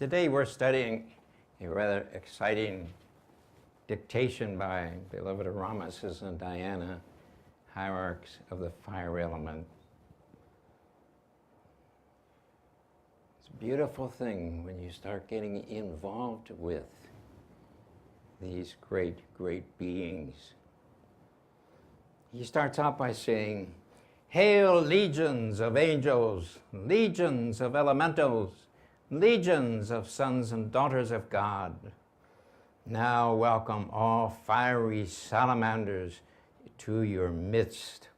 Today we're studying a rather exciting dictation by beloved Ramesses and Diana, Hierarchs of the Fire Element. It's a beautiful thing when you start getting involved with these great, great beings. He starts out by saying, "Hail, legions of angels, legions of elementals, legions of sons and daughters of God. Now welcome all fiery salamanders to your midst."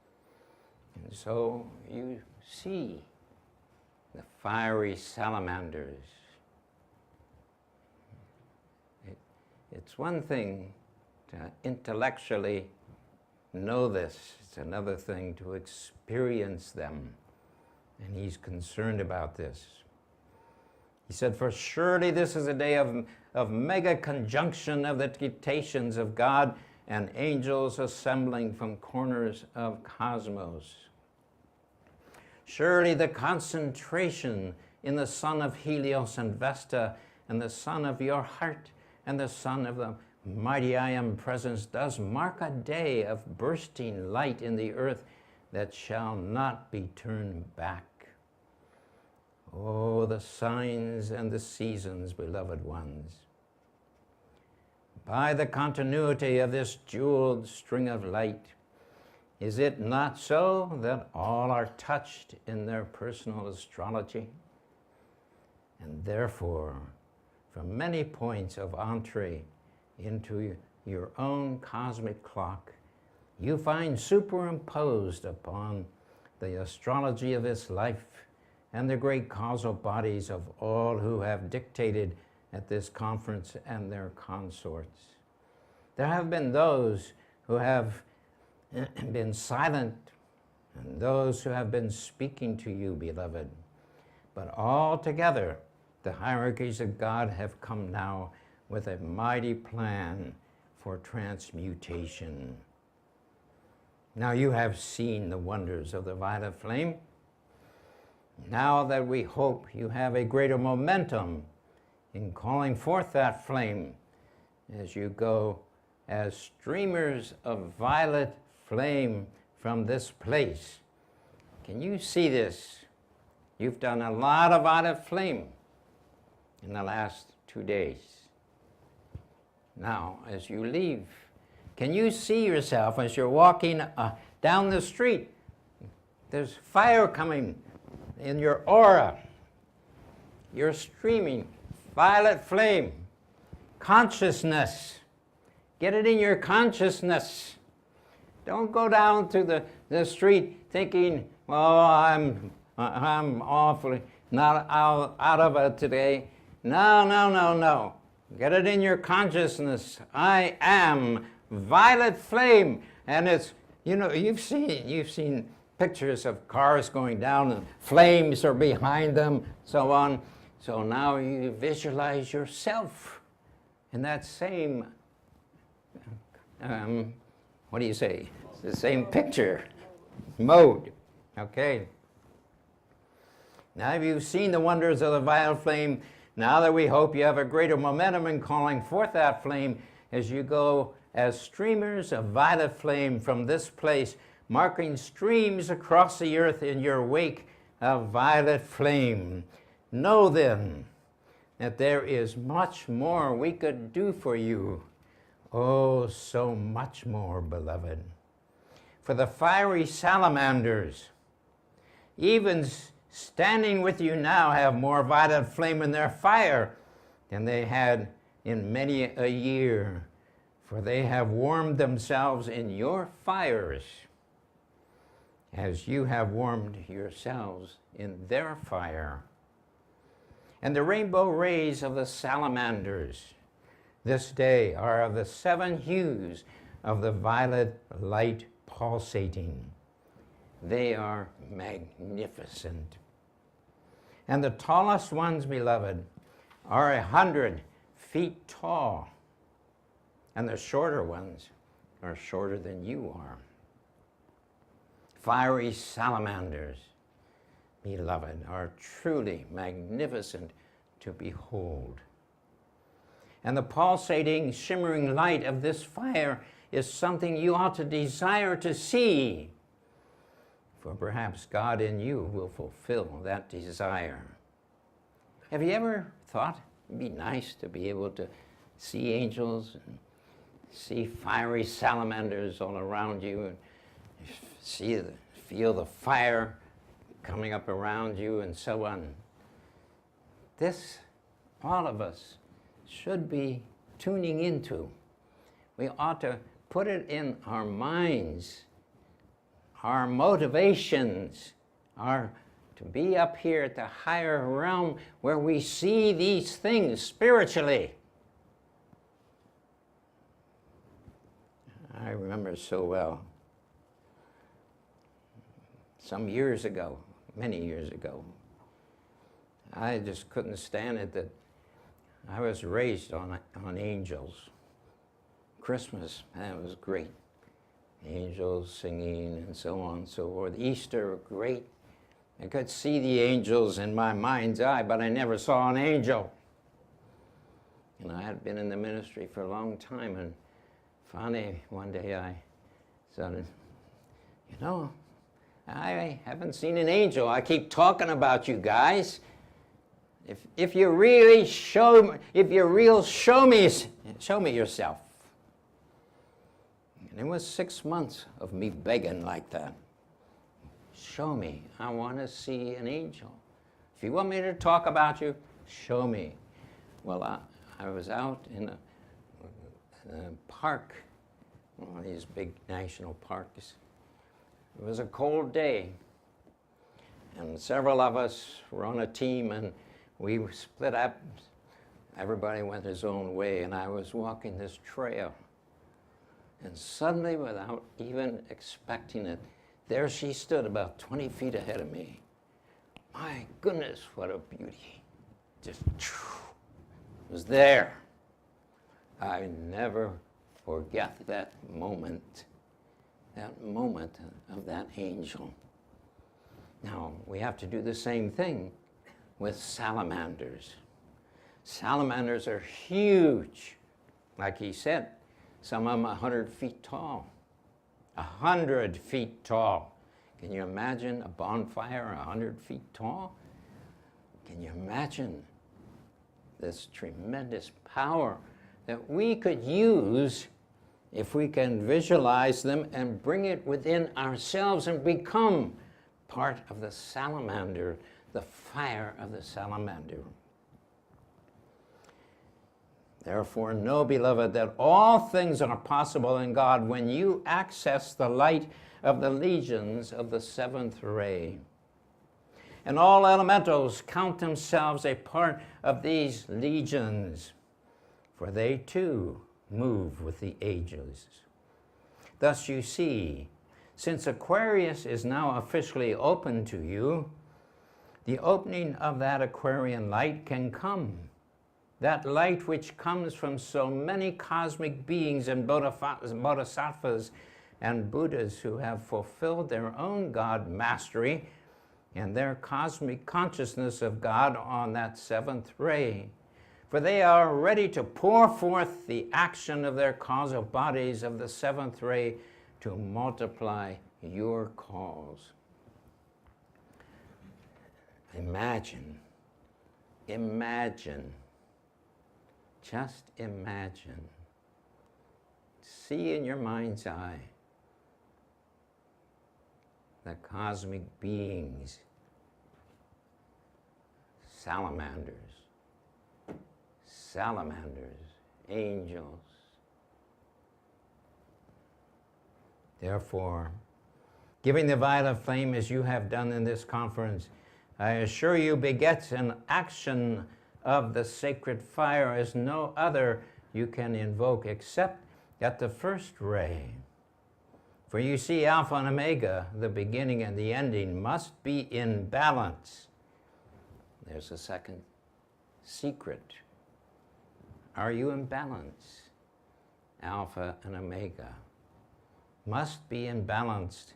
And so you see the fiery salamanders. It's one thing to intellectually know this. It's another thing to experience them. And he's concerned about this. He said, "For surely this is a day of mega conjunction of the dictations of God and angels assembling from corners of cosmos. Surely the concentration in the sun of Helios and Vesta and the sun of your heart and the sun of the mighty I Am presence does mark a day of bursting light in the earth that shall not be turned back. Oh, the signs and the seasons, beloved ones. By the continuity of this jeweled string of light, is it not so that all are touched in their personal astrology? And therefore, from many points of entree into your own cosmic clock, you find superimposed upon the astrology of this life and the great causal bodies of all who have dictated at this conference and their consorts. There have been those who have been silent and those who have been speaking to you, beloved. But all together, the hierarchies of God have come now with a mighty plan for transmutation. Now you have seen the wonders of the violet flame. Now that we hope you have a greater momentum in calling forth that flame as you go as streamers of violet flame from this place. Can you see this? You've done a lot of violet flame in the last 2 days. Now, as you leave, can you see yourself as you're walking down the street? There's fire coming in your aura. You're streaming violet flame. Consciousness. Get it in your consciousness. Don't go down to the street thinking, "Oh, I'm awfully not out of it today." No. Get it in your consciousness. I am violet flame. And it's, you've seen pictures of cars going down and flames are behind them, so on. So now you visualize yourself in that same, what do you say? The same picture, mode, okay? Now you've seen the wonders of the violet flame. Now that we hope you have a greater momentum in calling forth that flame as you go as streamers of violet flame from this place, marking streams across the earth in your wake of violet flame. Know then that there is much more we could do for you. Oh, so much more, beloved. For the fiery salamanders, even standing with you now, have more violet flame in their fire than they had in many a year, for they have warmed themselves in your fires as you have warmed yourselves in their fire. And the rainbow rays of the salamanders this day are of the 7 hues of the violet light pulsating. They are magnificent. And the tallest ones, beloved, are 100 feet tall. And the shorter ones are shorter than you are. Fiery salamanders, beloved, are truly magnificent to behold. And the pulsating, shimmering light of this fire is something you ought to desire to see, for perhaps God in you will fulfill that desire. Have you ever thought it'd be nice to be able to see angels and see fiery salamanders all around you and feel the fire coming up around you and so on? This, all of us, should be tuning into. We ought to put it in our minds, our motivations are to be up here at the higher realm where we see these things spiritually. I remember so well, some years ago, many years ago, I just couldn't stand it that I was raised on angels. Christmas, that was great. Angels singing and so on and so forth. Easter, great. I could see the angels in my mind's eye, but I never saw an angel. And I had been in the ministry for a long time, and finally one day I said, you know, I haven't seen an angel. I keep talking about you guys. If you're real, show me yourself. And it was 6 months of me begging like that. Show me. I want to see an angel. If you want me to talk about you, show me. Well, I was out in a park, one of these big national parks. It was a cold day, and several of us were on a team, and we split up. Everybody went his own way, and I was walking this trail. And suddenly, without even expecting it, there she stood about 20 feet ahead of me. My goodness, what a beauty. Just was there. I never forget that moment of that angel. Now, we have to do the same thing with salamanders. Salamanders are huge. Like he said, some of them 100 feet tall. 100 feet tall. Can you imagine a bonfire 100 feet tall? Can you imagine this tremendous power that we could use if we can visualize them and bring it within ourselves and become part of the salamander, the fire of the salamander? Therefore, know, beloved, that all things are possible in God when you access the light of the legions of the seventh ray. And all elementals count themselves a part of these legions, for they too move with the ages. Thus you see, since Aquarius is now officially open to you, the opening of that Aquarian light can come. That light which comes from so many cosmic beings and bodhisattvas and Buddhas who have fulfilled their own God mastery and their cosmic consciousness of God on that seventh ray. For they are ready to pour forth the action of their causal bodies of the seventh ray to multiply your cause. Imagine, just imagine, see in your mind's eye the cosmic beings, salamanders, angels. Therefore, giving the violet flame as you have done in this conference, I assure you begets an action of the sacred fire as no other you can invoke except at the first ray. For you see, Alpha and Omega, the beginning and the ending, must be in balance. There's a second secret. Are you in balance? Alpha and Omega must be in balance.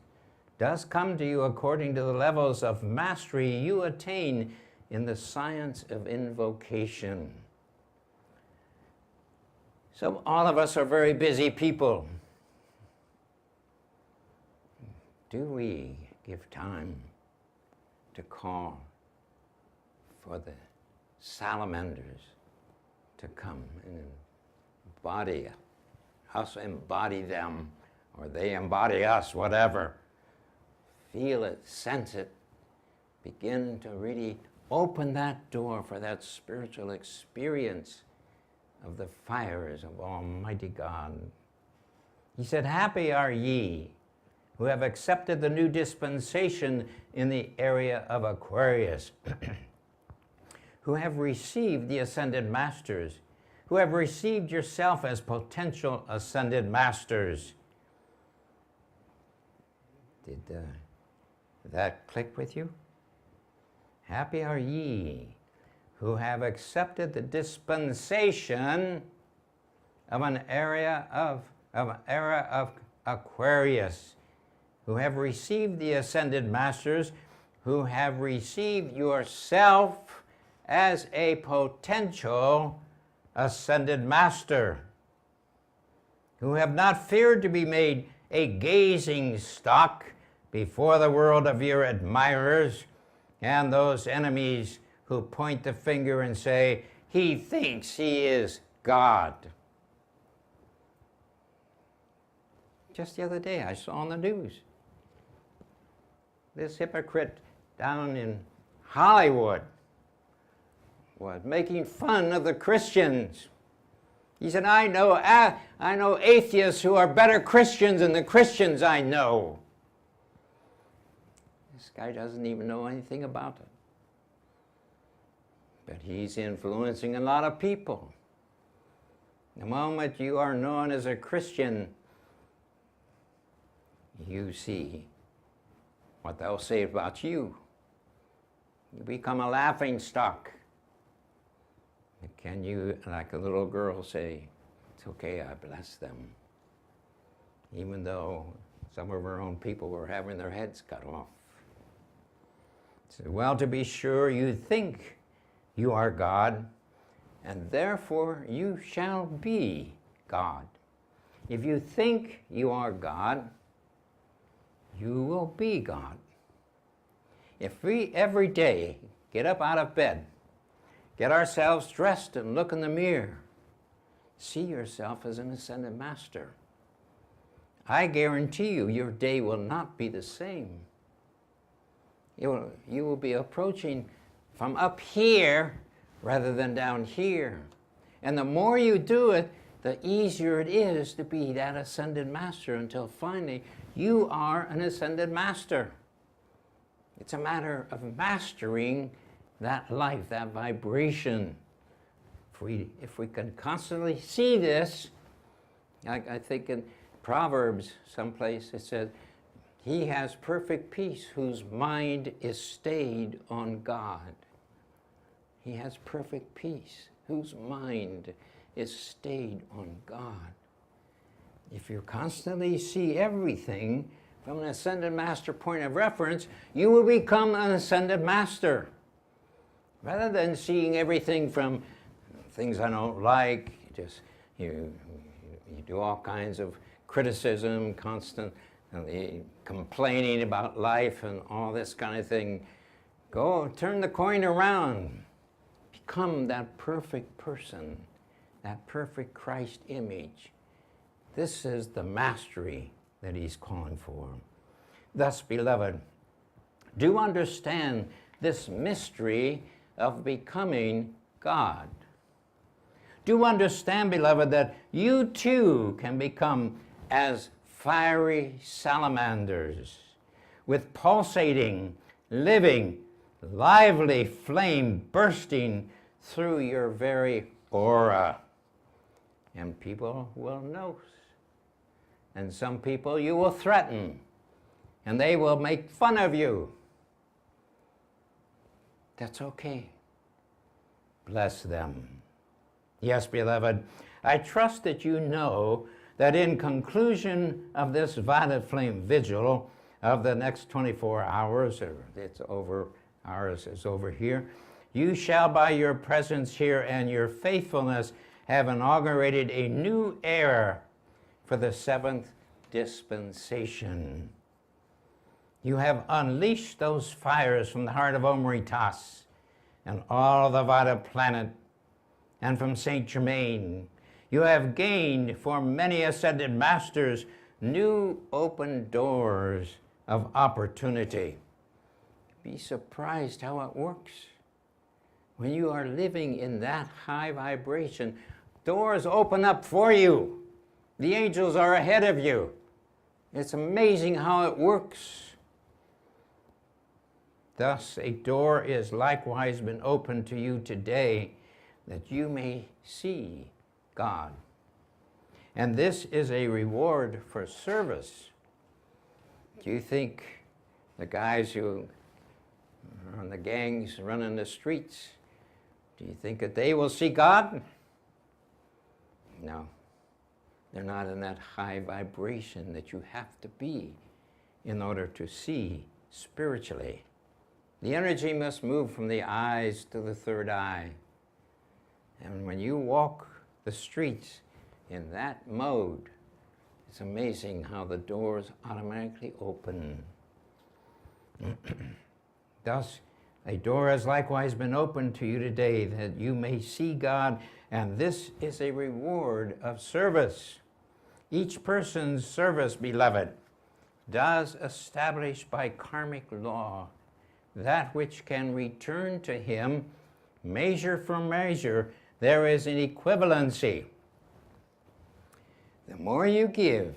Does come to you according to the levels of mastery you attain in the science of invocation. So all of us are very busy people. Do we give time to call for the salamanders to come and embody us, embody them, or they embody us, whatever? Feel it, sense it, begin to really open that door for that spiritual experience of the fires of Almighty God. He said, happy are ye who have accepted the new dispensation in the area of Aquarius, who have received the ascended masters, who have received yourself as potential ascended masters. Did that click with you? Happy are ye who have accepted the dispensation of an era of Aquarius, who have received the ascended masters, who have received yourself as a potential ascended master, who have not feared to be made a gazing stock before the world of your admirers and those enemies who point the finger and say, he thinks he is God. Just the other day I saw on the news this hypocrite down in Hollywood was making fun of the Christians. He said, I know atheists who are better Christians than the Christians I know. This guy doesn't even know anything about it. But he's influencing a lot of people. The moment you are known as a Christian, you see what they'll say about you. You become a laughing stock. Can you, like a little girl, say, it's okay, I bless them, even though some of our own people were having their heads cut off? So, well, to be sure, you think you are God, and therefore you shall be God. If you think you are God, you will be God. If we every day get up out of bed, get ourselves dressed and look in the mirror, see yourself as an ascended master, I guarantee you your day will not be the same. You will be approaching from up here rather than down here. And the more you do it, the easier it is to be that ascended master until finally you are an ascended master. It's a matter of mastering that life, that vibration. If we can constantly see this, I think in Proverbs someplace it says, he has perfect peace whose mind is stayed on God. He has perfect peace whose mind is stayed on God. If you constantly see everything from an ascended master point of reference, you will become an ascended master. Rather than seeing everything from things I don't like, you do all kinds of criticism, constant complaining about life and all this kind of thing. Go turn the coin around. Become that perfect person, that perfect Christ image. This is the mastery that he's calling for. Thus, beloved, do understand this mystery of becoming God. Do understand, beloved, that you too can become as fiery salamanders with pulsating, living, lively flame bursting through your very aura. And people will notice. And some people you will threaten, and they will make fun of you. That's okay. Bless them. Yes, beloved, I trust that you know that in conclusion of this violet flame vigil of the next 24 hours, or it's over, ours is over here, You shall by your presence here and your faithfulness have inaugurated a new era for the seventh dispensation. You have unleashed those fires from the heart of Omritas and all the Vata planet, and from Saint Germain. You have gained for many ascended masters new open doors of opportunity. Be surprised how it works. When you are living in that high vibration, doors open up for you. The angels are ahead of you. It's amazing how it works. Thus, a door is likewise been opened to you today that you may see God. And this is a reward for service. Do you think the guys who are on the gangs running the streets, do you think that they will see God? No. They're not in that high vibration that you have to be in order to see spiritually. The energy must move from the eyes to the third eye. And when you walk the streets in that mode, it's amazing how the doors automatically open. Thus, a door has likewise been opened to you today that you may see God, and this is a reward of service. Each person's service, beloved, does establish by karmic law that which can return to him measure for measure. There is an equivalency. The more you give,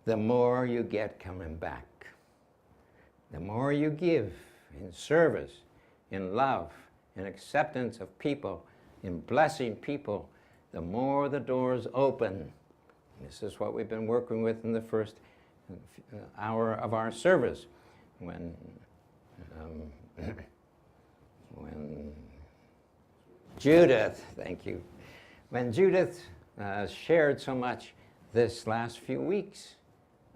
the more you get coming back. The more you give in service, in love, in acceptance of people, in blessing people, the more the doors open. This is what we've been working with in the first hour of our service. When Judith, thank you, when Judith shared so much this last few weeks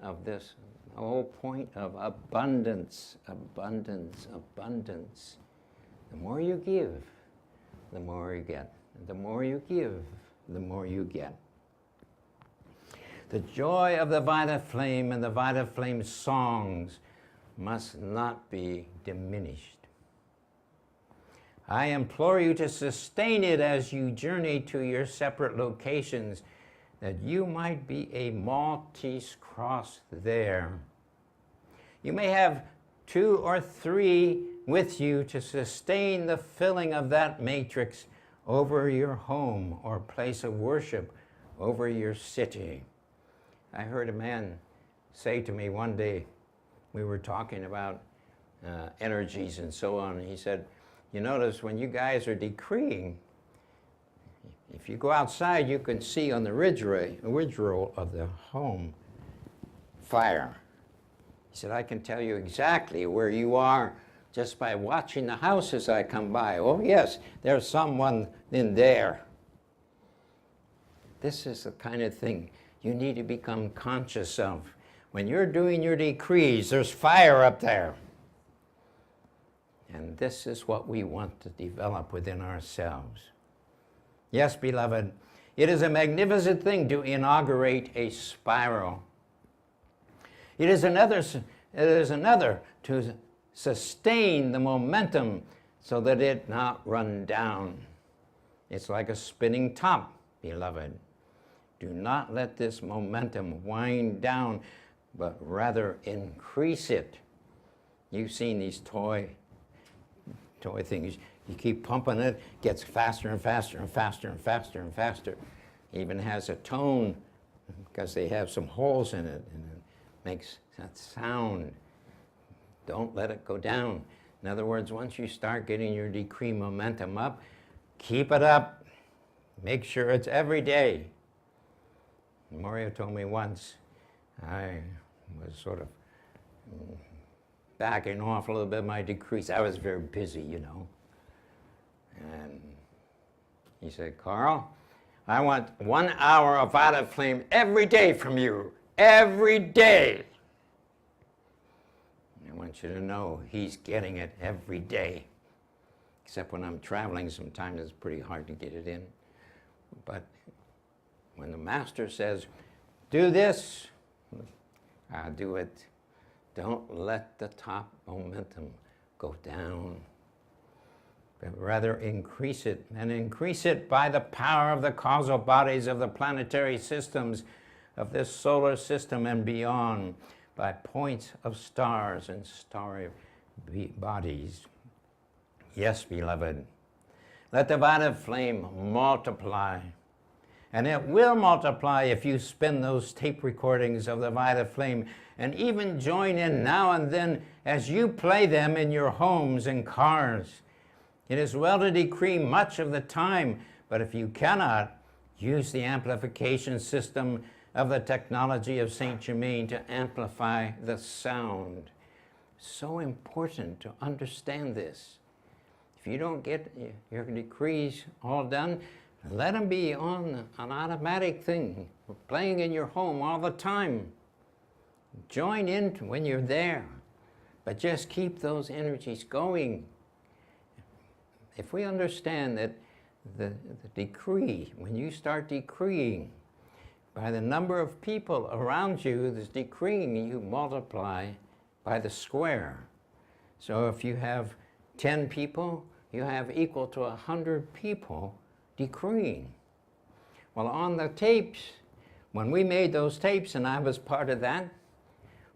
of this whole point of abundance, abundance, abundance. The more you give, the more you get. The more you give, the more you get. The joy of the Vita Flame and the Vita Flame songs must not be diminished. I implore you to sustain it as you journey to your separate locations, that you might be a Maltese cross there. You may have 2 or 3 with you to sustain the filling of that matrix over your home or place of worship, over your city. I heard a man say to me one day, we were talking about energies and so on, he said, you notice when you guys are decreeing, if you go outside, you can see on the ridge roll of the home fire. He said, I can tell you exactly where you are just by watching the house as I come by. Oh yes, there's someone in there. This is the kind of thing you need to become conscious of. When you're doing your decrees, there's fire up there. And this is what we want to develop within ourselves. Yes, beloved, it is a magnificent thing to inaugurate a spiral. It is another to sustain the momentum so that it not run down. It's like a spinning top, beloved. Do not let this momentum wind down, but rather increase it. You've seen these toy things. You keep pumping it, gets faster and faster and faster and faster and faster. It even has a tone because they have some holes in it, and it makes that sound. Don't let it go down. In other words, once you start getting your decree momentum up, keep it up. Make sure it's every day. Mario told me once, I was sort of backing off a little bit of my decrease. I was very busy, you know. And he said, Carl, I want 1 hour of Vita Flame every day from you. Every day. I want you to know he's getting it every day. except when I'm traveling, sometimes it's pretty hard to get it in. But when the master says, do this, I do it. Don't let the top momentum go down, but rather increase it, and increase it by the power of the causal bodies of the planetary systems of this solar system and beyond, by points of stars and starry bodies. Yes, beloved, let the violet flame multiply. And it will multiply if you spin those tape recordings of the violet flame and even join in now and then as you play them in your homes and cars. It is well to decree much of the time, but if you cannot, use the amplification system of the technology of Saint Germain to amplify the sound. So important to understand this. If you don't get your decrees all done, let them be on an automatic thing, playing in your home all the time. Join in when you're there, but just keep those energies going. If we understand that the decree, when you start decreeing, by the number of people around you that's decreeing, you multiply by the square. So if you have 10 people, you have equal to 100 people decreeing. Well, on the tapes, when we made those tapes, and I was part of that,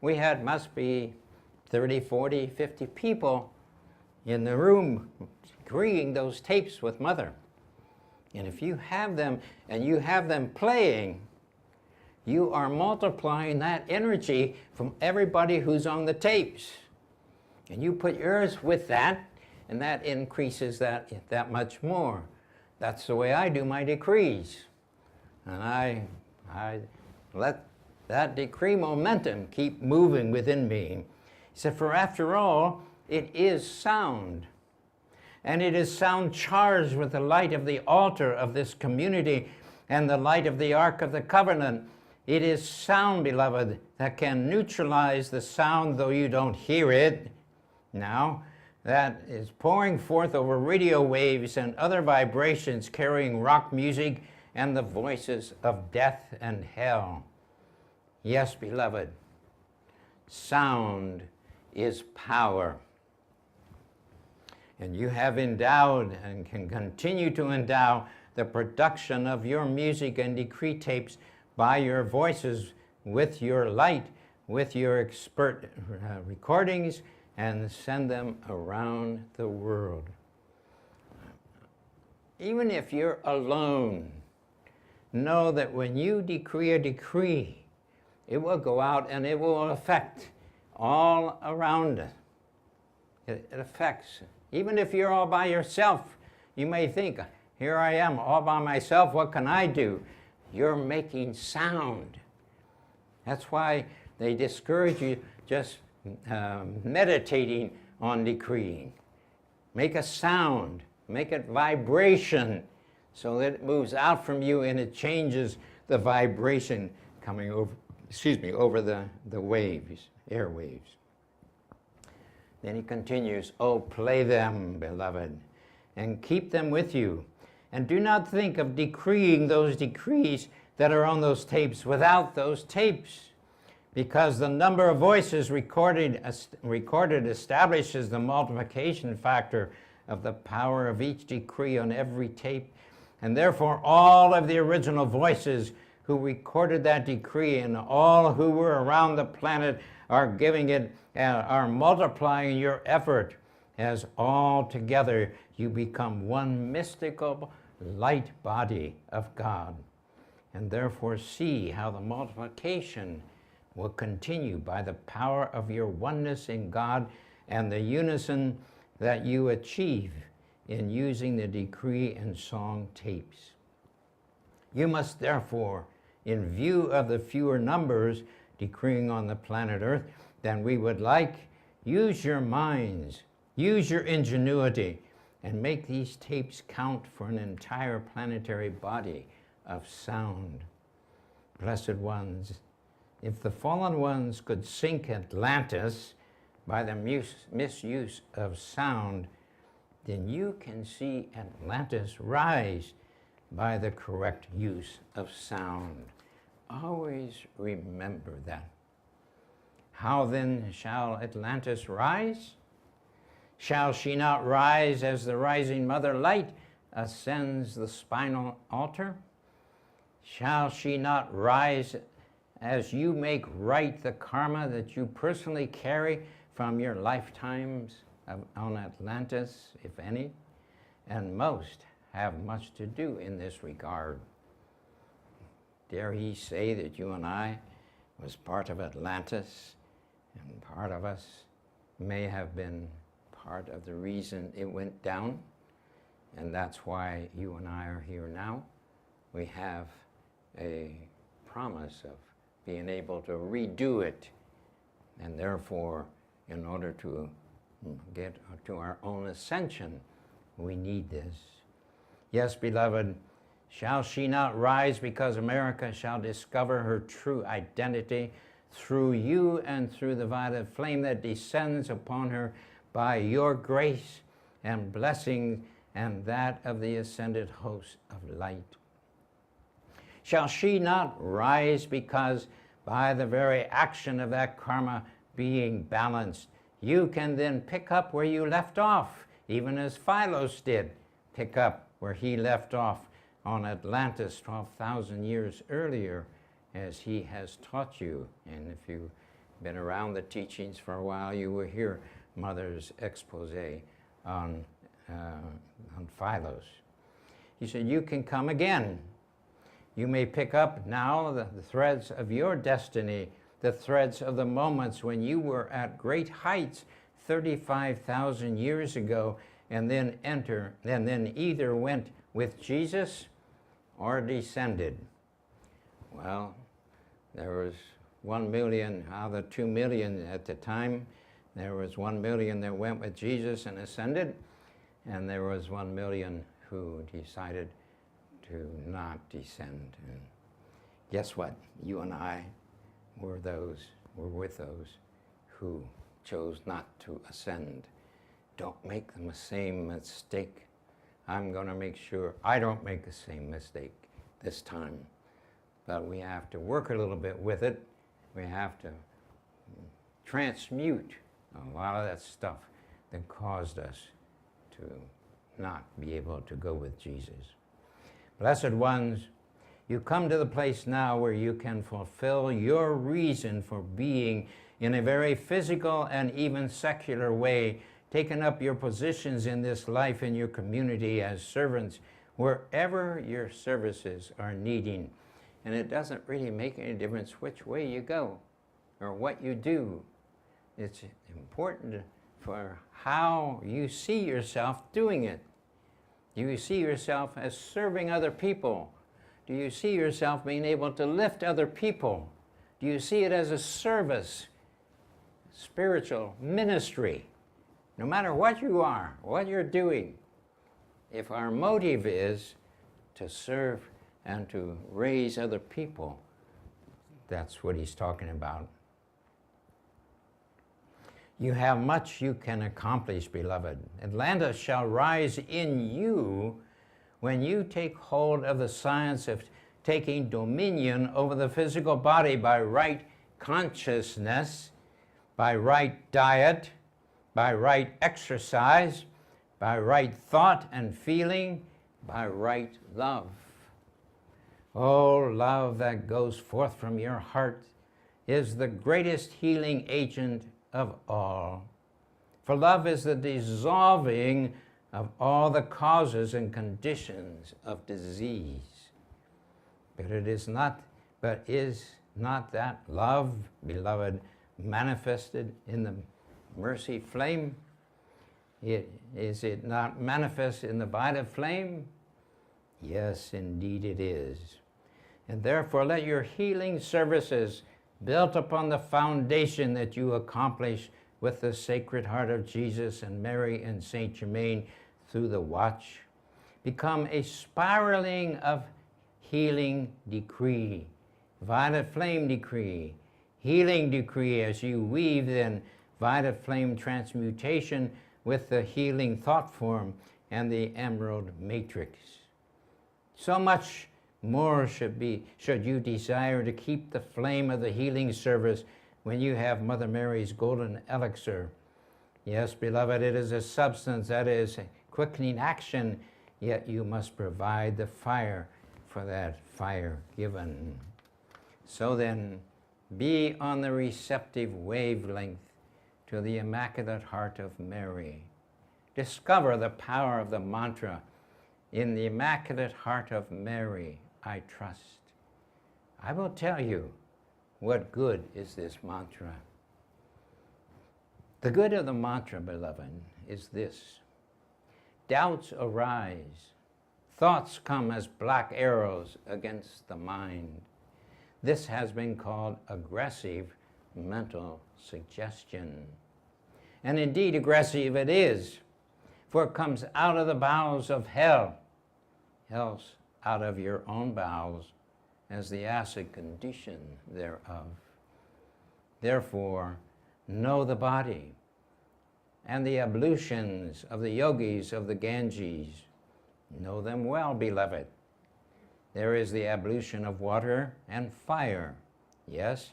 we had must be 30, 40, 50 people in the room agreeing those tapes with Mother. And if you have them, and you have them playing, you are multiplying that energy from everybody who's on the tapes. And you put yours with that, and that increases that much more. That's the way I do my decrees. And I let that decree momentum keep moving within me. He said, for after all, it is sound. And it is sound charged with the light of the altar of this community and the light of the Ark of the Covenant. It is sound, beloved, that can neutralize the sound, though you don't hear it now, that is pouring forth over radio waves and other vibrations, carrying rock music and the voices of death and hell. Yes, beloved, sound is power. And you have endowed and can continue to endow the production of your music and decree tapes by your voices with your light, with your expert recordings, and send them around the world. Even if you're alone, know that when you decree a decree, it will go out and it will affect all around it. It affects. Even if you're all by yourself, you may think, here I am all by myself, what can I do? You're making sound. That's why they discourage you just meditating on decreeing. Make a sound, make it vibration, so that it moves out from you and it changes the vibration coming over, over the waves, airwaves. Then he continues, oh, play them, beloved, and keep them with you. And do not think of decreeing those decrees that are on those tapes without those tapes, because the number of voices recorded establishes the multiplication factor of the power of each decree on every tape. And therefore, all of the original voices who recorded that decree and all who were around the planet are giving it, are multiplying your effort, as all together you become one mystical light body of God. And therefore see how the multiplication will continue by the power of your oneness in God and the unison that you achieve in using the decree and song tapes. You must therefore, in view of the fewer numbers decreeing on the planet Earth than we would like, use your minds, use your ingenuity, and make these tapes count for an entire planetary body of sound. Blessed ones, if the fallen ones could sink Atlantis by the misuse of sound, then you can see Atlantis rise by the correct use of sound. Always remember that. How then shall Atlantis rise? Shall she not rise as the rising mother light ascends the spinal altar? Shall she not rise as you make right the karma that you personally carry from your lifetimes on Atlantis, if any? And most have much to do in this regard. Dare he say that you and I was part of Atlantis, and part of us may have been part of the reason it went down, and that's why you and I are here now. We have a promise of being able to redo it, and therefore, in order to get to our own ascension, we need this. Yes, beloved, shall she not rise because America shall discover her true identity through you and through the violet flame that descends upon her by your grace and blessing and that of the ascended host of light? Shall she not rise because by the very action of that karma being balanced, you can then pick up where you left off, even as Philos did pick up where he left off on Atlantis 12,000 years earlier, as he has taught you. And if you've been around the teachings for a while, you will hear Mother's expose on Philos. He said, you can come again. You may pick up now the threads of your destiny, the threads of the moments when you were at great heights 35,000 years ago, and then either went with Jesus or descended. Well, there was 1 million out of the 2 million at the time. There was 1 million that went with Jesus and ascended, and there was 1 million who decided to not descend. And guess what? You and I were with those who chose not to ascend. Don't make the same mistake. I'm going to make sure I don't make the same mistake this time. But we have to work a little bit with it. We have to transmute a lot of that stuff that caused us to not be able to go with Jesus. Blessed ones, you come to the place now where you can fulfill your reason for being in a very physical and even secular way, taking up your positions in this life in your community as servants, wherever your services are needing. And it doesn't really make any difference which way you go or what you do. It's important for how you see yourself doing it. Do you see yourself as serving other people? Do you see yourself being able to lift other people? Do you see it as a service, spiritual ministry? No matter what you are, what you're doing, if our motive is to serve and to raise other people, that's what he's talking about. You have much you can accomplish, beloved. Atlantis shall rise in you when you take hold of the science of taking dominion over the physical body by right consciousness, by right diet, by right exercise, by right thought and feeling, by right love. Oh, love that goes forth from your heart is the greatest healing agent of all. For love is the dissolving of all the causes and conditions of disease. But is not that love, beloved, manifested in the mercy flame? Is it not manifest in the violet flame? Yes, indeed it is. And therefore let your healing services, built upon the foundation that you accomplish with the Sacred Heart of Jesus and Mary and Saint Germain through the watch, become a spiraling of healing decree, violet flame decree, healing decree, as you weave then violet flame transmutation with the healing thought form and the emerald matrix. So much more should you desire to keep the flame of the healing service when you have Mother Mary's golden elixir. Yes, beloved, it is a substance that is quickening action, yet you must provide the fire for that fire given. So then, be on the receptive wavelength to the Immaculate Heart of Mary. Discover the power of the mantra, in the Immaculate Heart of Mary, I trust. I will tell you what good is this mantra. The good of the mantra, beloved, is this. Doubts arise. Thoughts come as black arrows against the mind. This has been called aggressive mental suggestion. And indeed, aggressive it is, for it comes out of the bowels of hell, else out of your own bowels, as the acid condition thereof. Therefore, know the body and the ablutions of the yogis of the Ganges. Know them well, beloved. There is the ablution of water and fire, yes,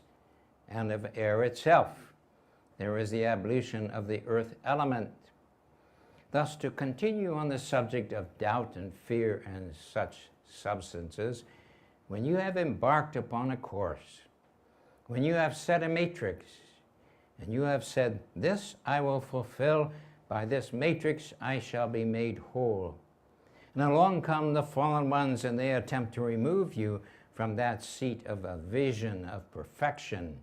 and of air itself. There is the ablution of the earth element. Thus, to continue on the subject of doubt and fear and such substances, when you have embarked upon a course, when you have set a matrix, and you have said, this I will fulfill, by this matrix I shall be made whole. And along come the fallen ones, and they attempt to remove you from that seat of a vision of perfection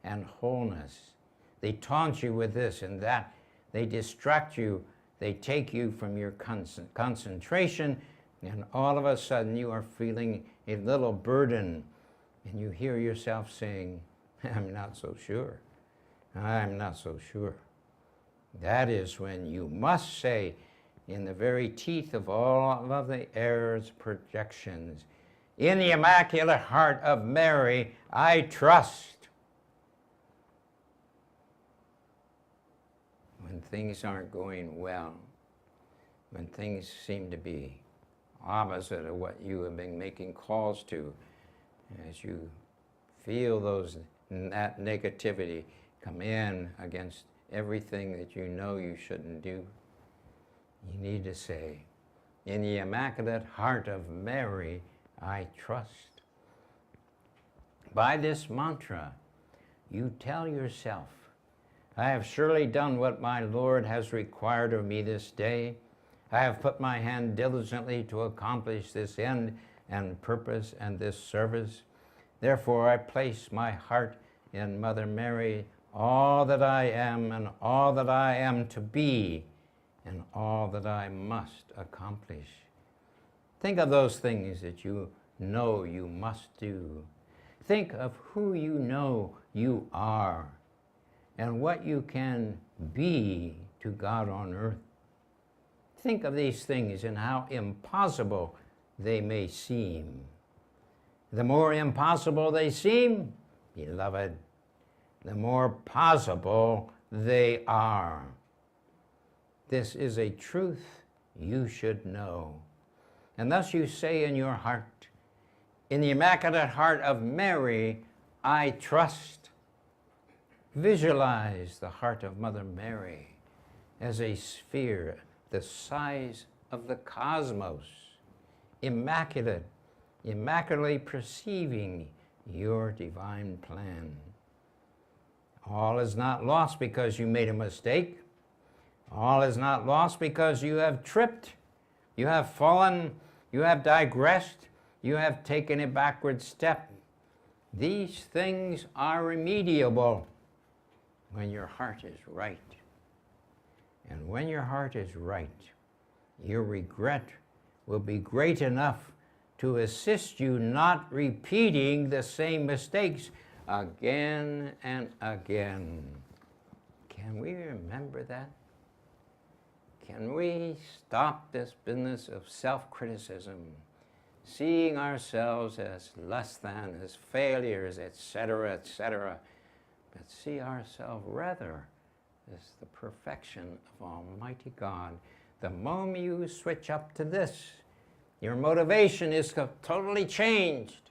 and wholeness. They taunt you with this and that. They distract you. They take you from your concentration, and all of a sudden you are feeling a little burden, and you hear yourself saying, I'm not so sure. I'm not so sure. That is when you must say, in the very teeth of all of the errors, projections, in the Immaculate Heart of Mary, I trust. When things aren't going well, when things seem to be opposite of what you have been making calls to, as you feel that negativity come in against everything that you know you shouldn't do, you need to say, in the Immaculate Heart of Mary, I trust. By this mantra, you tell yourself, I have surely done what my Lord has required of me this day. I have put my hand diligently to accomplish this end and purpose and this service. Therefore, I place my heart in Mother Mary, all that I am and all that I am to be and all that I must accomplish. Think of those things that you know you must do. Think of who you know you are and what you can be to God on earth. Think of these things and how impossible they may seem. The more impossible they seem, beloved, the more possible they are. This is a truth you should know. And thus you say in your heart, in the Immaculate Heart of Mary, I trust. Visualize the heart of Mother Mary as a sphere the size of the cosmos, immaculate, immaculately perceiving your divine plan. All is not lost because you made a mistake. All is not lost because you have tripped, you have fallen, you have digressed, you have taken a backward step. These things are remediable when your heart is right. And when your heart is right, your regret will be great enough to assist you not repeating the same mistakes again and again. Can we remember that? Can we stop this business of self-criticism, seeing ourselves as less than, as failures, etc., but see ourselves rather is the perfection of Almighty God. The moment you switch up to this, your motivation is totally changed.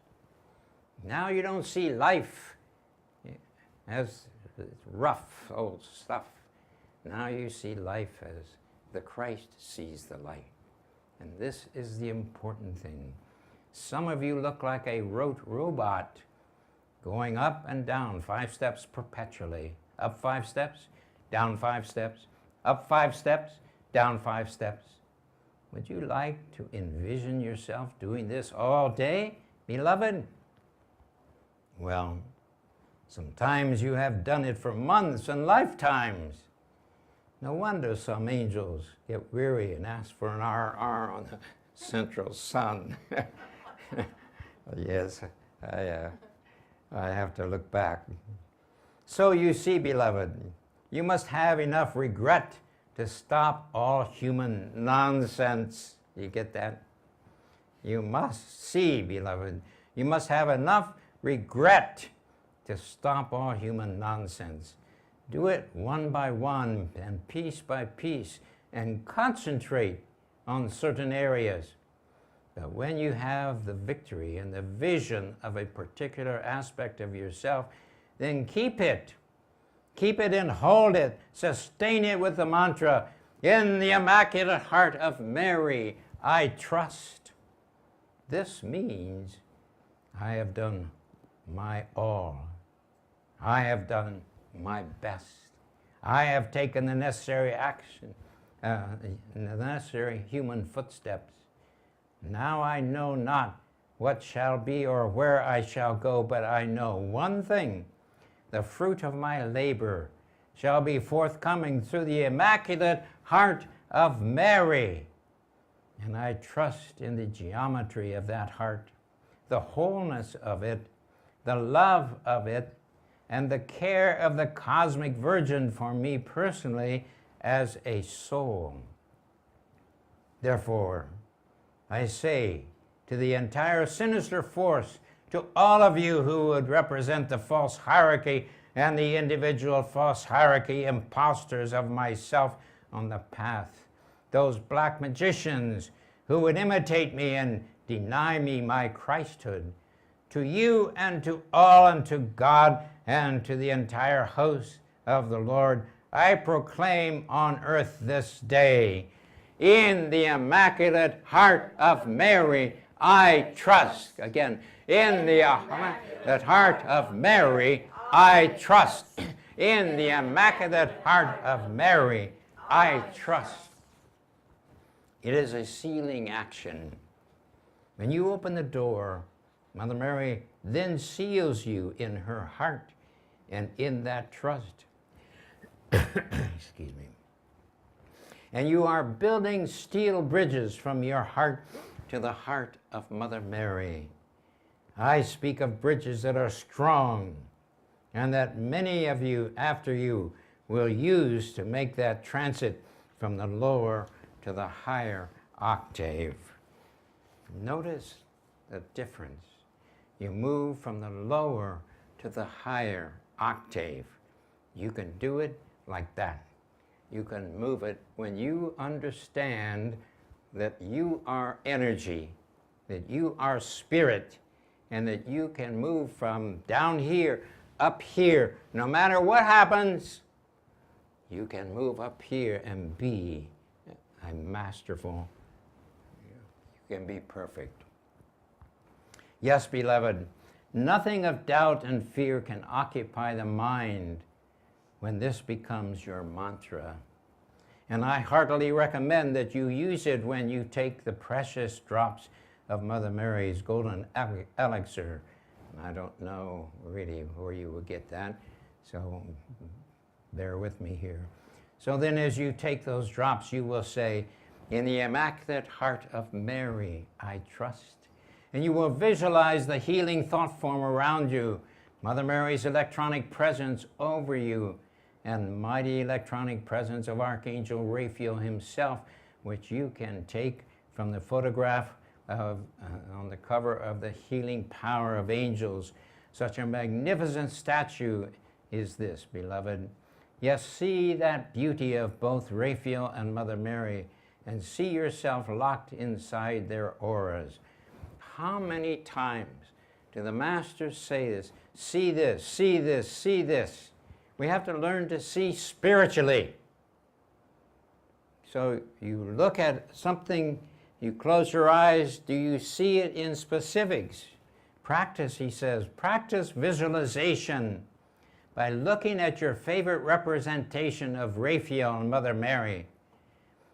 Now you don't see life as rough old stuff. Now you see life as the Christ sees the light. And this is the important thing. Some of you look like a rote robot going up and down 5 steps perpetually. Up 5 steps, down 5 steps, up 5 steps, down 5 steps. Would you like to envision yourself doing this all day, beloved? Well, sometimes you have done it for months and lifetimes. No wonder some angels get weary and ask for an RR on the central sun. Yes, I have to look back. So you see, beloved, you must have enough regret to stop all human nonsense. You get that? You must see, beloved, you must have enough regret to stop all human nonsense. Do it one by one and piece by piece and concentrate on certain areas. But when you have the victory and the vision of a particular aspect of yourself, then keep it. Keep it and hold it. Sustain it with the mantra, "In the Immaculate Heart of Mary, I trust." This means I have done my all. I have done my best. I have taken the necessary action, the necessary human footsteps. Now I know not what shall be or where I shall go, but I know one thing: the fruit of my labor shall be forthcoming through the Immaculate Heart of Mary. And I trust in the geometry of that heart, the wholeness of it, the love of it, and the care of the Cosmic Virgin for me personally as a soul. Therefore, I say to the entire sinister force, to all of you who would represent the false hierarchy and the individual false hierarchy imposters of myself on the path, those black magicians who would imitate me and deny me my Christhood, to you and to all and to God and to the entire host of the Lord, I proclaim on earth this day, in the Immaculate Heart of Mary, I trust. Again, in the Immaculate Heart of Mary, I trust. In the Immaculate Heart of Mary, I trust. It is a sealing action. When you open the door, Mother Mary then seals you in her heart and in that trust. Excuse me. And you are building steel bridges from your heart to the heart of Mother Mary. I speak of bridges that are strong and that many of you after you will use to make that transit from the lower to the higher octave. Notice the difference. You move from the lower to the higher octave. You can do it like that. You can move it when you understand that you are energy, that you are spirit, and that you can move from down here, up here. No matter what happens, you can move up here and be a masterful. You can be perfect. Yes, beloved, nothing of doubt and fear can occupy the mind when this becomes your mantra. And I heartily recommend that you use it when you take the precious drops of Mother Mary's golden elixir. I don't know really where you will get that, so bear with me here. So then as you take those drops, you will say, "In the Immaculate Heart of Mary, I trust." And you will visualize the healing thought form around you, Mother Mary's electronic presence over you, and mighty electronic presence of Archangel Raphael himself, which you can take from the photograph of, on the cover of the Healing Power of Angels. Such a magnificent statue is this, beloved. Yes, see that beauty of both Raphael and Mother Mary, and see yourself locked inside their auras. How many times do the masters say this? See this, see this, see this. We have to learn to see spiritually. So you look at something, you close your eyes, do you see it in specifics? Practice, he says, practice visualization by looking at your favorite representation of Raphael and Mother Mary.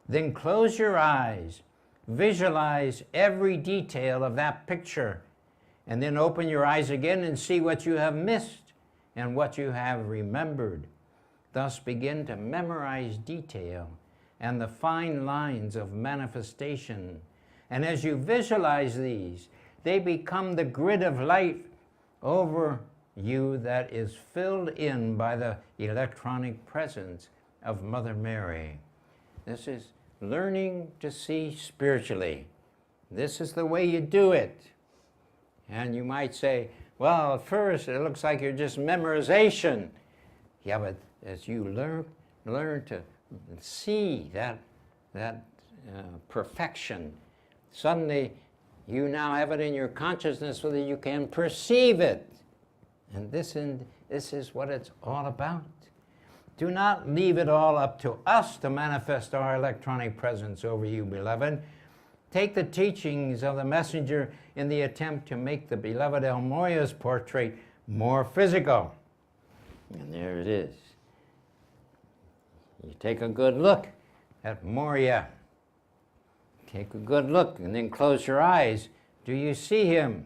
Then close your eyes, visualize every detail of that picture, and then open your eyes again and see what you have missed and what you have remembered. Thus begin to memorize detail and the fine lines of manifestation. And as you visualize these, they become the grid of light over you that is filled in by the electronic presence of Mother Mary. This is learning to see spiritually. This is the way you do it. And you might say, well, at first it looks like you're just memorization. Yeah, but as you learn to see that perfection, suddenly you now have it in your consciousness so that you can perceive it. And this is what it's all about. Do not leave it all up to us to manifest our electronic presence over you, beloved. Take the teachings of the messenger in the attempt to make the beloved El Morya's portrait more physical. And there it is. You take a good look at Morya. Take a good look and then close your eyes. Do you see him?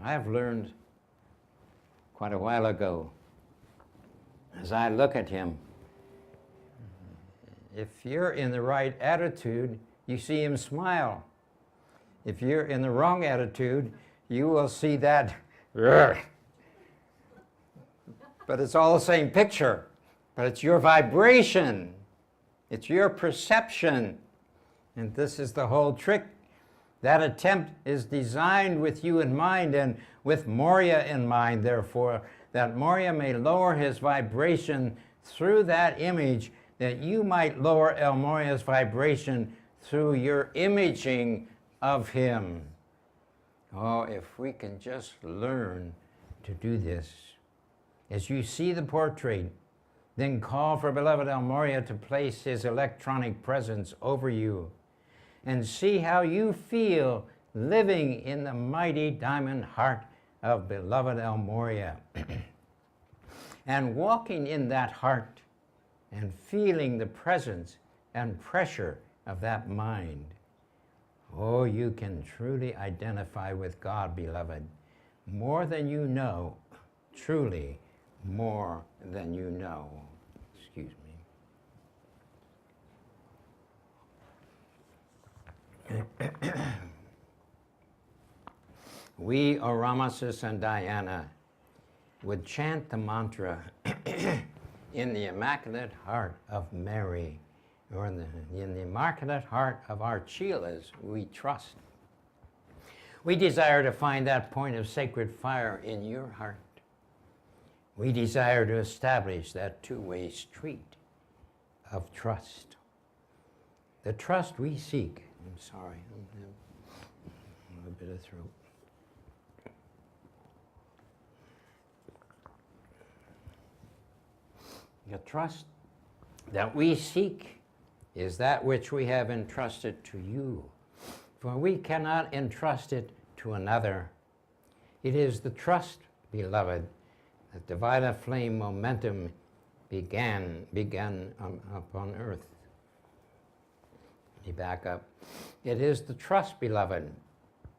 I have learned quite a while ago, as I look at him, if you're in the right attitude, you see him smile. If you're in the wrong attitude, you will see that, but it's all the same picture. But it's your vibration. It's your perception. And this is the whole trick. That attempt is designed with you in mind and with Morya in mind, therefore, that Morya may lower his vibration through that image, that you might lower El Morya's vibration through your imaging of him. Oh, if we can just learn to do this. As you see the portrait, then call for beloved El Morya to place his electronic presence over you, and see how you feel living in the mighty diamond heart of beloved El Morya. And walking in that heart and feeling the presence and pressure of that mind. Oh, you can truly identify with God, beloved, more than you know, truly more than you know. Excuse me. We, O Rameses and Diana, would chant the mantra in the Immaculate Heart of Mary, or in the Immaculate Heart of our Chelas, we trust. We desire to find that point of sacred fire in your heart. We desire to establish that two-way street of trust. The trust we seek. I'm sorry, I have a little bit of throat. The trust that we seek is that which we have entrusted to you, for we cannot entrust it to another. It is the trust, beloved, that the violet flame momentum began upon earth. Let me back up. It is the trust, beloved,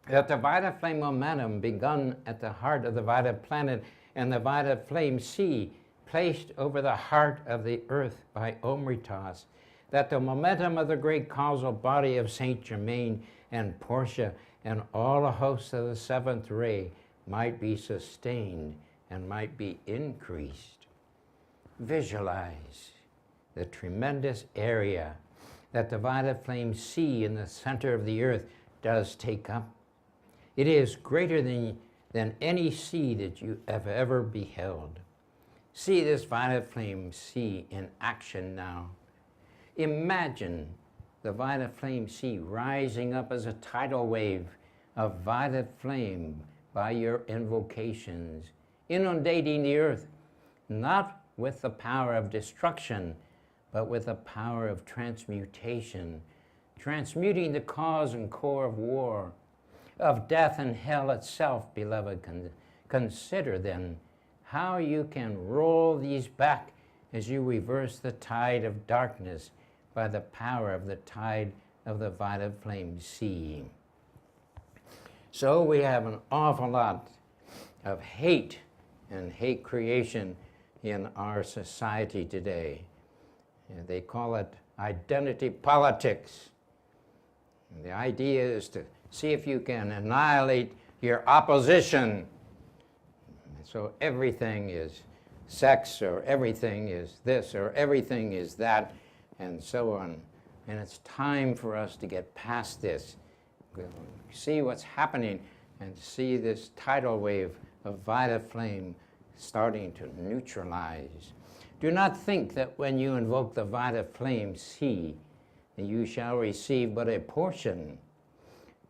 that the violet flame momentum begun at the heart of the violet planet and the violet flame sea placed over the heart of the earth by Omritas, that the momentum of the great causal body of Saint Germain and Portia and all the hosts of the seventh ray might be sustained and might be increased. Visualize the tremendous area that the violet flame sea in the center of the earth does take up. It is greater than than any sea that you have ever beheld. See this violet flame sea in action now. Imagine the violet flame sea rising up as a tidal wave of violet flame by your invocations, inundating the earth, not with the power of destruction, but with the power of transmutation, transmuting the cause and core of war, of death and hell itself, beloved. Consider then how you can roll these back as you reverse the tide of darkness by the power of the tide of the violet flame sea. So we have an awful lot of hate and hate creation in our society today. They call it identity politics. And the idea is to see if you can annihilate your opposition. So everything is sex, or everything is this, or everything is that, and so on. And it's time for us to get past this. See what's happening and see this tidal wave of violet flame starting to neutralize. Do not think that when you invoke the violet flame sea, that you shall receive but a portion.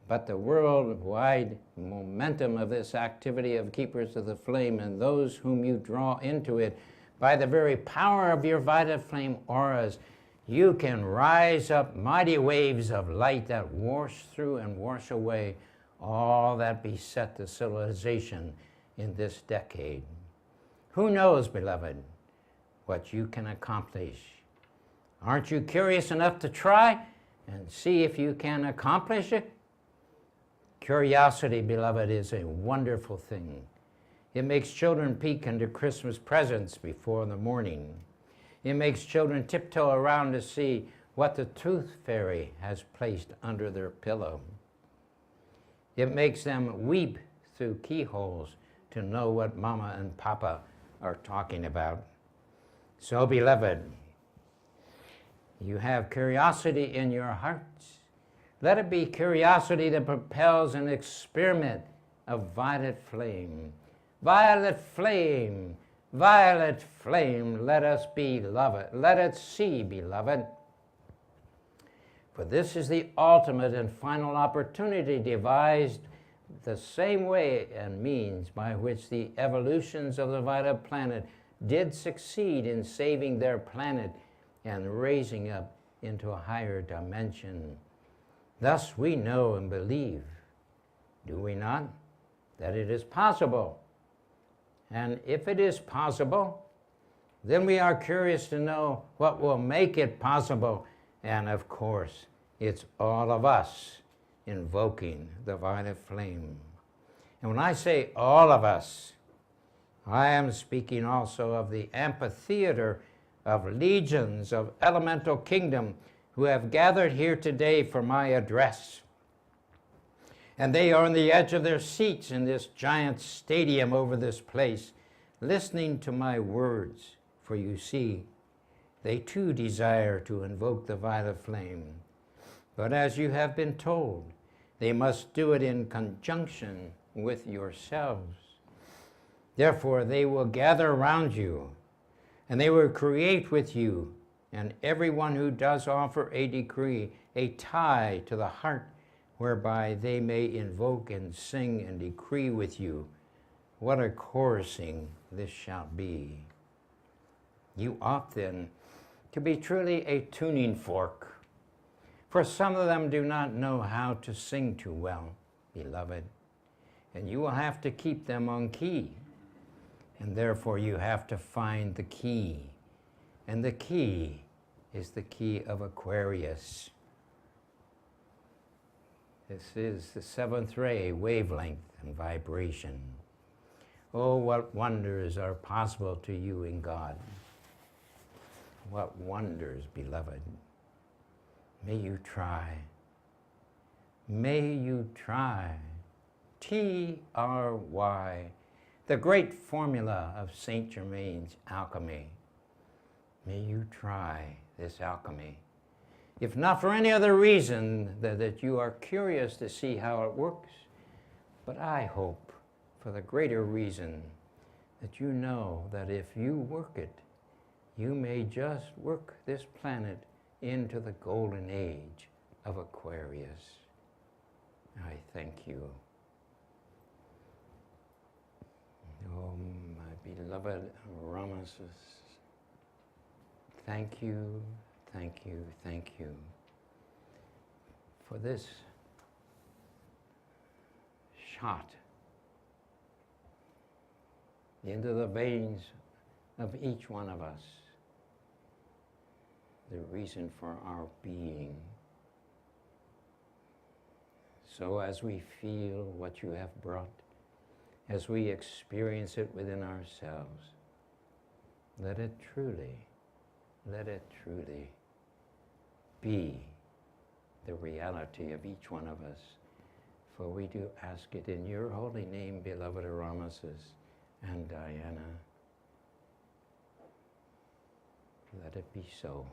But the worldwide momentum of this activity of keepers of the flame and those whom you draw into it by the very power of your violet flame auras, you can rise up mighty waves of light that wash through and wash away all that beset the civilization in this decade. Who knows, beloved, what you can accomplish? Aren't you curious enough to try and see if you can accomplish it? Curiosity, beloved, is a wonderful thing. It makes children peek into Christmas presents before the morning. It makes children tiptoe around to see what the tooth fairy has placed under their pillow. It makes them weep through keyholes to know what Mama and Papa are talking about. So, beloved, you have curiosity in your hearts. Let it be curiosity that propels an experiment of violet flame. Violet flame, violet flame, let us be, beloved. Let it see, beloved. For this is the ultimate and final opportunity devised the same way and means by which the evolutions of the violet planet did succeed in saving their planet and raising up into a higher dimension. Thus we know and believe, do we not, that it is possible. And if it is possible, then we are curious to know what will make it possible. And of course, it's all of us invoking the violet flame. And when I say all of us, I am speaking also of the amphitheater of legions of elemental kingdom who have gathered here today for my address. And they are on the edge of their seats in this giant stadium over this place, listening to my words. For you see, they too desire to invoke the violet flame. But as you have been told, they must do it in conjunction with yourselves. Therefore, they will gather around you, and they will create with you, and everyone who does offer a decree, a tie to the heart, whereby they may invoke and sing and decree with you. What a chorusing this shall be. You ought then to be truly a tuning fork, for some of them do not know how to sing too well, beloved, and you will have to keep them on key, and therefore you have to find the key, and the key is the key of Aquarius. This is the seventh ray wavelength and vibration. Oh, what wonders are possible to you in God. What wonders, beloved. May you try. May you try. T-R-Y, the great formula of Saint Germain's alchemy. May you try this alchemy. If not for any other reason that you are curious to see how it works, but I hope for the greater reason that you know that if you work it, you may just work this planet into the golden age of Aquarius. I thank you. Oh, my beloved Rameses, thank you, thank you, thank you for this shot into the veins of each one of us, the reason for our being. So as we feel what you have brought, as we experience it within ourselves, let it truly be the reality of each one of us. For we do ask it in your holy name, beloved Rameses and Diana. Let it be so.